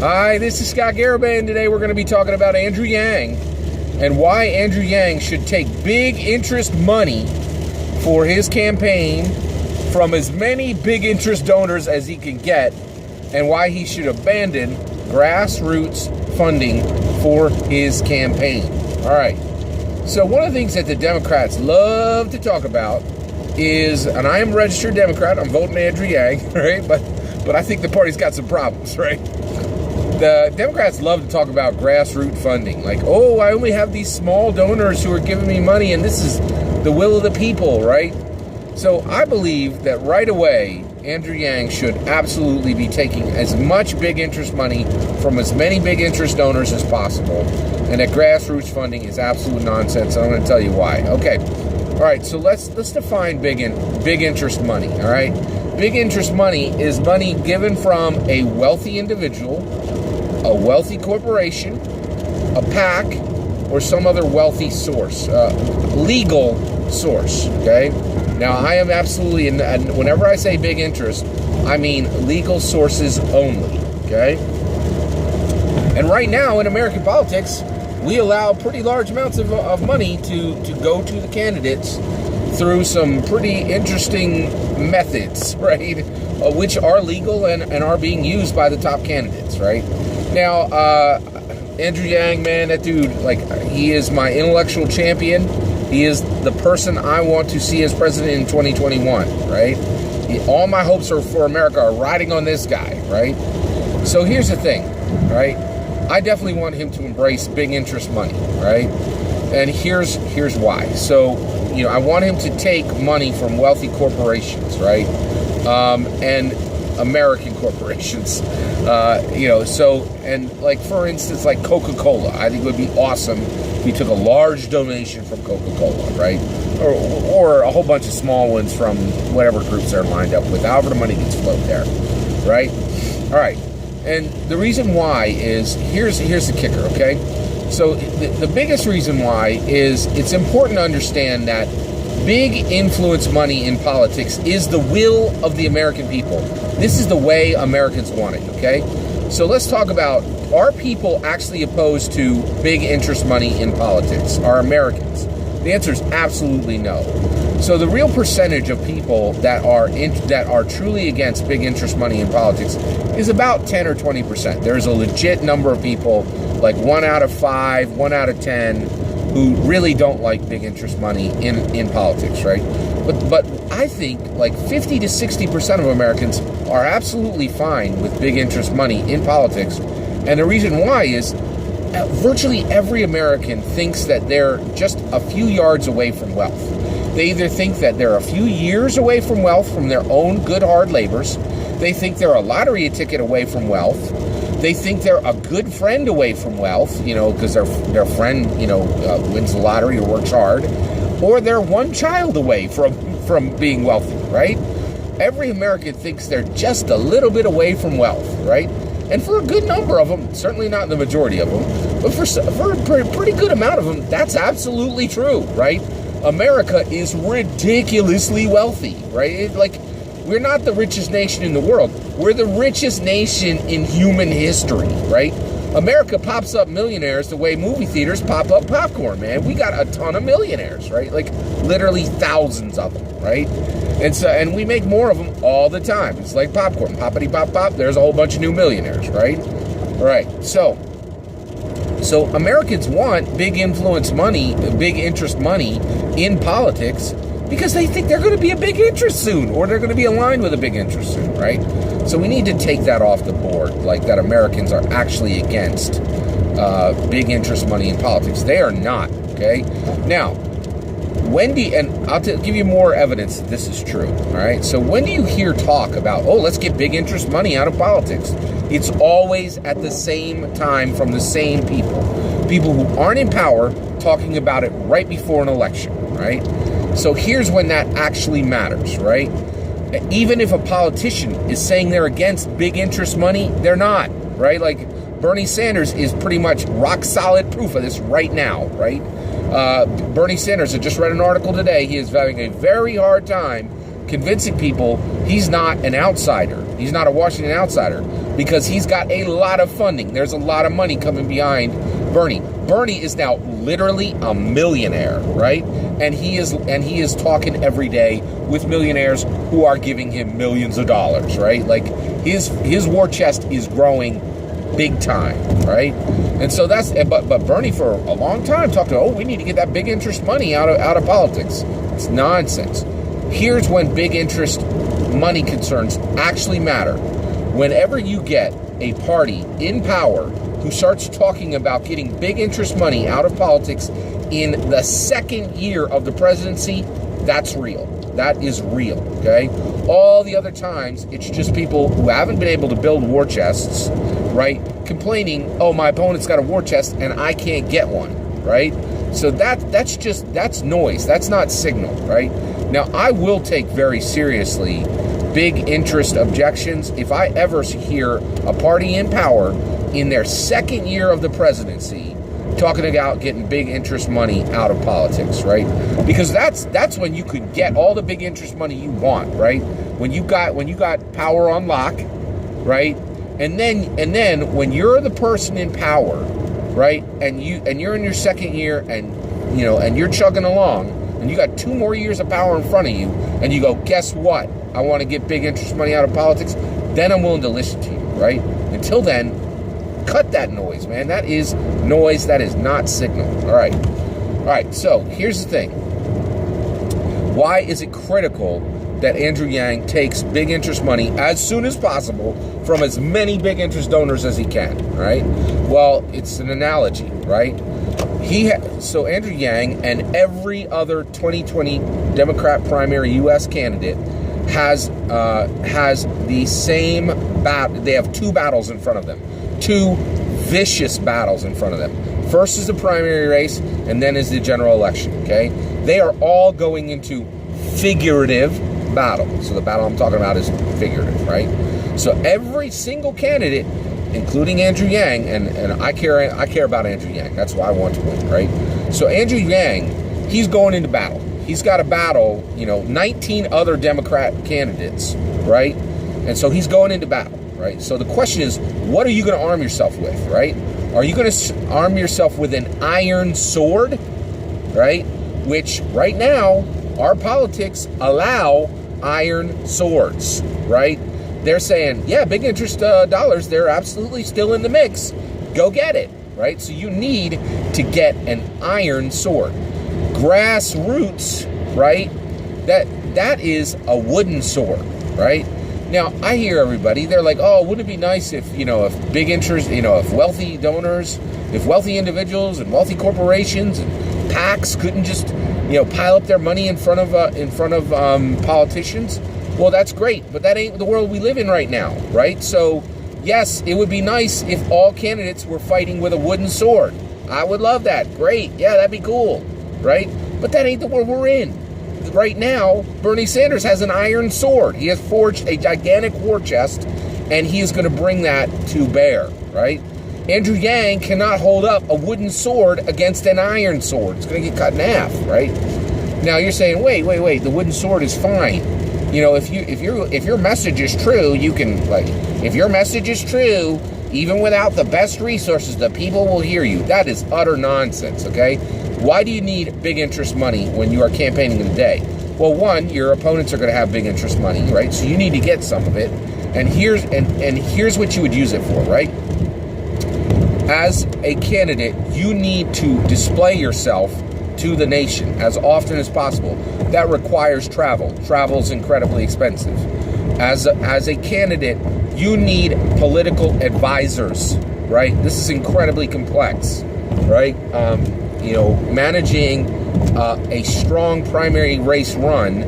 Hi, this is Scott Garibay, and today we're going to be talking about Andrew Yang and why Andrew Yang should take big interest money for his campaign from as many big interest donors as he can get, and why he should abandon grassroots funding for his campaign. All right. So one of the things that the Democrats love to talk about is, and I am a registered Democrat, I'm voting Andrew Yang, right? But I think the party's got some problems, right? The Democrats love to talk about grassroots funding. Like, oh, I only have these small donors who are giving me money, and this is the will of the people, right? So I believe that right away, Andrew Yang should absolutely be taking as much big interest money from as many big interest donors as possible. And that grassroots funding is absolute nonsense. I'm going to tell you why. Okay. All right. So let's define big interest money. All right. Big interest money is money given from a wealthy individual, a wealthy corporation, a PAC, or some other wealthy source, legal source, okay? Now, I am absolutely, and whenever I say big interest, I mean legal sources only, okay? And right now in American politics, we allow pretty large amounts of money to go to the candidates through some pretty interesting methods, right? Which are legal and are being used by the top candidates, right? Now, Andrew Yang, man, that dude, like, he is my intellectual champion. He is the person I want to see as president in 2021, right? All my hopes for America are riding on this guy, right? So here's the thing, right? I definitely want him to embrace big interest money, right? And here's why. So, you know, I want him to take money from wealthy corporations, right? And American corporations, you know, so, and like, for instance, like Coca-Cola, I think it would be awesome if we took a large donation from Coca-Cola, right? Or a whole bunch of small ones from whatever groups they're lined up with, however the money gets flowed there, right? All right. And the reason why is, here's the kicker, okay? So the biggest reason why is it's important to understand that big influence money in politics is the will of the American people. This is the way Americans want it, okay? So let's talk about, are people actually opposed to big interest money in politics? Are Americans? The answer is absolutely no. So the real percentage of people that are truly against big interest money in politics is about 10 or 20%. There's a legit number of people, like 1 out of 5, 1 out of 10, who really don't like big interest money in politics, right? But I think like 50 to 60% of Americans are absolutely fine with big interest money in politics. And the reason why is virtually every American thinks that they're just a few yards away from wealth. They either think that they're a few years away from wealth from their own good hard labors. They think they're a lottery ticket away from wealth. They think they're a good friend away from wealth, you know, because their friend, you know, wins the lottery or works hard. Or they're one child away from being wealthy, right? Every American thinks they're just a little bit away from wealth, right? And for a good number of them, certainly not the majority of them, but for a pretty good amount of them, that's absolutely true, right? America is ridiculously wealthy, right? We're not the richest nation in the world. We're the richest nation in human history, right? America pops up millionaires the way movie theaters pop up popcorn, man. We got a ton of millionaires, right? Like literally thousands of them, right? And we make more of them all the time. It's like popcorn, poppity pop pop. There's a whole bunch of new millionaires, right? All right. So Americans want big influence money, big interest money in politics because they think they're going to be a big interest soon, or they're going to be aligned with a big interest soon, right? So we need to take that off the board, like that Americans are actually against big interest money in politics. They are not, okay? Now, and I'll give you more evidence that this is true, all right? So when do you hear talk about, oh, let's get big interest money out of politics? It's always at the same time from the same people who aren't in power talking about it right before an election, right? So here's when that actually matters, right? Even if a politician is saying they're against big interest money, they're not, right? Like Bernie Sanders is pretty much rock solid proof of this right now, right? Bernie Sanders, I just read an article today, he is having a very hard time convincing people he's not an outsider. He's not a Washington outsider because he's got a lot of funding. There's a lot of money coming behind Bernie. Bernie is now literally a millionaire, right? And he is talking every day with millionaires who are giving him millions of dollars, right? Like his war chest is growing big time, right? And so but Bernie for a long time talked about, we need to get that big interest money out of politics. It's nonsense. Here's when big interest money concerns actually matter. Whenever you get a party in power who starts talking about getting big interest money out of politics in the second year of the presidency, that's real. That is real, okay? All the other times, it's just people who haven't been able to build war chests, right? Complaining, my opponent's got a war chest and I can't get one, right? So that's noise. That's not signal, right? Now, I will take very seriously big interest objections. If I ever hear a party in power in their second year of the presidency talking about getting big interest money out of politics, right? Because that's when you could get all the big interest money you want, right? When you got power on lock, right? And then when you're the person in power, right? And you're in your second year and you're chugging along and you got 2 more years of power in front of you and you go, guess what? I want to get big interest money out of politics, then I'm willing to listen to you, right? Until then, cut that noise, man. That is noise. That is not signal. All right. So here's the thing. Why is it critical that Andrew Yang takes big interest money as soon as possible from as many big interest donors as he can, right? Well, it's an analogy, right? So Andrew Yang and every other 2020 Democrat primary U.S. candidate has the same battle. They have 2 battles in front of them, 2 vicious battles in front of them. First is the primary race, and then is the general election, okay? They are all going into figurative battle. So the battle I'm talking about is figurative, right? So every single candidate, including Andrew Yang, and I care about Andrew Yang. That's why I want to win, right? So Andrew Yang, he's going into battle. He's got to battle, 19 other Democrat candidates, right? And so he's going into battle, right? So the question is, what are you going to arm yourself with, right? Are you going to arm yourself with an iron sword, right? Which right now, our politics allow iron swords, right? They're saying, yeah, big interest dollars, they're absolutely still in the mix. Go get it, right? So you need to get an iron sword. Grassroots, right? That is a wooden sword, right? Now, I hear everybody, they're like, wouldn't it be nice if big interest, if wealthy donors, if wealthy individuals and wealthy corporations and PACs couldn't just, pile up their money in front of politicians? Well, that's great, but that ain't the world we live in right now, right? So, yes, it would be nice if all candidates were fighting with a wooden sword. I would love that. Great. Yeah, that'd be cool, right? But that ain't the world we're in. Right now, Bernie Sanders has an iron sword. He has forged a gigantic war chest, and he is going to bring that to bear, right? Andrew Yang cannot hold up a wooden sword against an iron sword. It's going to get cut in half, right? Now, you're saying, wait, the wooden sword is fine. If your message is true, you can, if your message is true, even without the best resources, the people will hear you. That is utter nonsense, okay? Why do you need big interest money when you are campaigning in the day? Well, one, your opponents are going to have big interest money, right? So you need to get some of it. And here's what you would use it for, right? As a candidate, you need to display yourself to the nation as often as possible. That requires travel. Travel is incredibly expensive. As a candidate, you need political advisors, right? This is incredibly complex, right? Managing a strong primary race run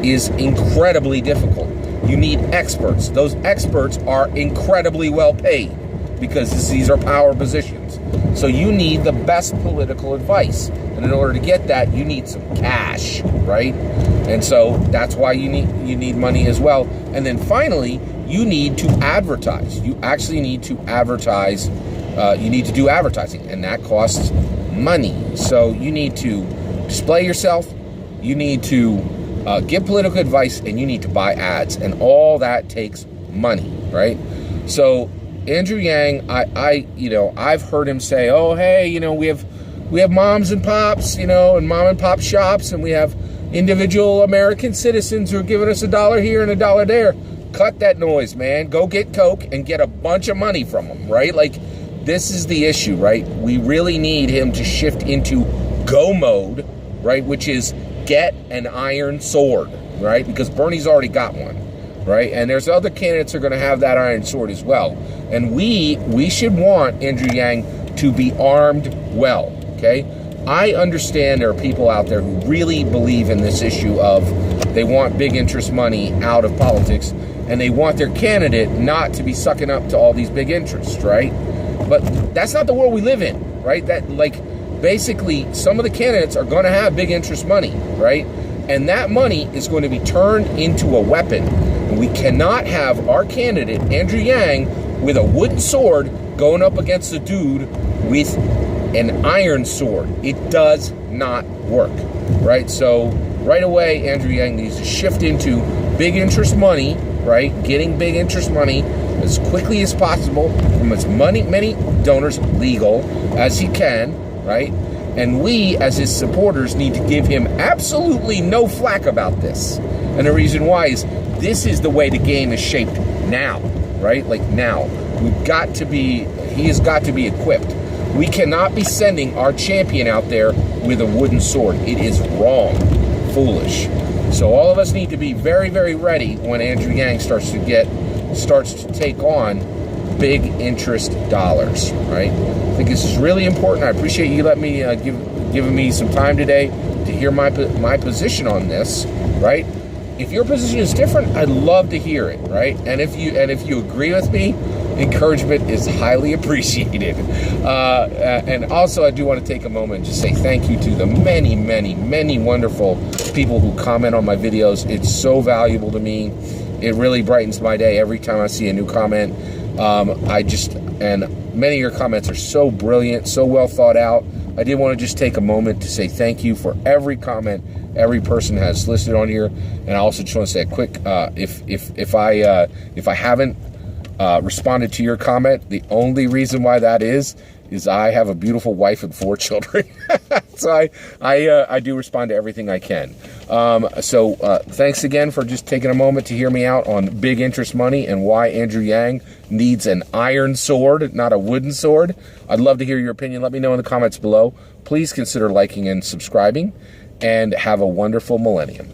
is incredibly difficult. You need experts. Those experts are incredibly well paid because these are power positions. So you need the best political advice. And in order to get that, you need some cash, right? And so that's why you need money as well. And then finally, you need to advertise. You actually need to advertise. You need to do advertising, and that costs money. So you need to display yourself. You need to give political advice, and you need to buy ads. And all that takes money, right? So Andrew Yang, I've heard him say, oh, hey, we have moms and pops, and mom and pop shops, and we have individual American citizens who are giving us $1 here and $1 there. Cut that noise, man. Go get Coke and get a bunch of money from them, right? Like, this is the issue, right? We really need him to shift into go mode, right? Which is get an iron sword, right? Because Bernie's already got one, right? And there's other candidates who are going to have that iron sword as well. And we should want Andrew Yang to be armed well, okay? I understand there are people out there who really believe in this issue of they want big interest money out of politics, and they want their candidate not to be sucking up to all these big interests, right? But that's not the world we live in, right? That, like, basically some of the candidates are going to have big interest money, right? And that money is going to be turned into a weapon. And we cannot have our candidate, Andrew Yang, with a wooden sword going up against a dude with an iron sword. It does not work, right? So right away, Andrew Yang needs to shift into big interest money, right? Getting big interest money as quickly as possible from as many donors, legal, as he can, right? And we, as his supporters, need to give him absolutely no flack about this. And the reason why is this is the way the game is shaped now, right? Like now. He has got to be equipped. We cannot be sending our champion out there with a wooden sword. It is wrong, foolish. So all of us need to be very, very ready when Andrew Yang starts to take on big interest dollars, right? I think this is really important. I appreciate you letting me giving me some time today to hear my position on this, right? If your position is different, I'd love to hear it, right? And if you agree with me, encouragement is highly appreciated. And also, I do want to take a moment and just say thank you to the many, many, many wonderful people who comment on my videos. It's so valuable to me. It really brightens my day every time I see a new comment. And many of your comments are so brilliant, so well thought out. I did want to just take a moment to say thank you for every comment every person has listed on here. And I also just want to say a quick, if I haven't responded to your comment, the only reason why that is I have a beautiful wife and 4 children. So I do respond to everything I can. So thanks again for just taking a moment to hear me out on big interest money and why Andrew Yang needs an iron sword, not a wooden sword. I'd love to hear your opinion. Let me know in the comments below. Please consider liking and subscribing, and have a wonderful millennium.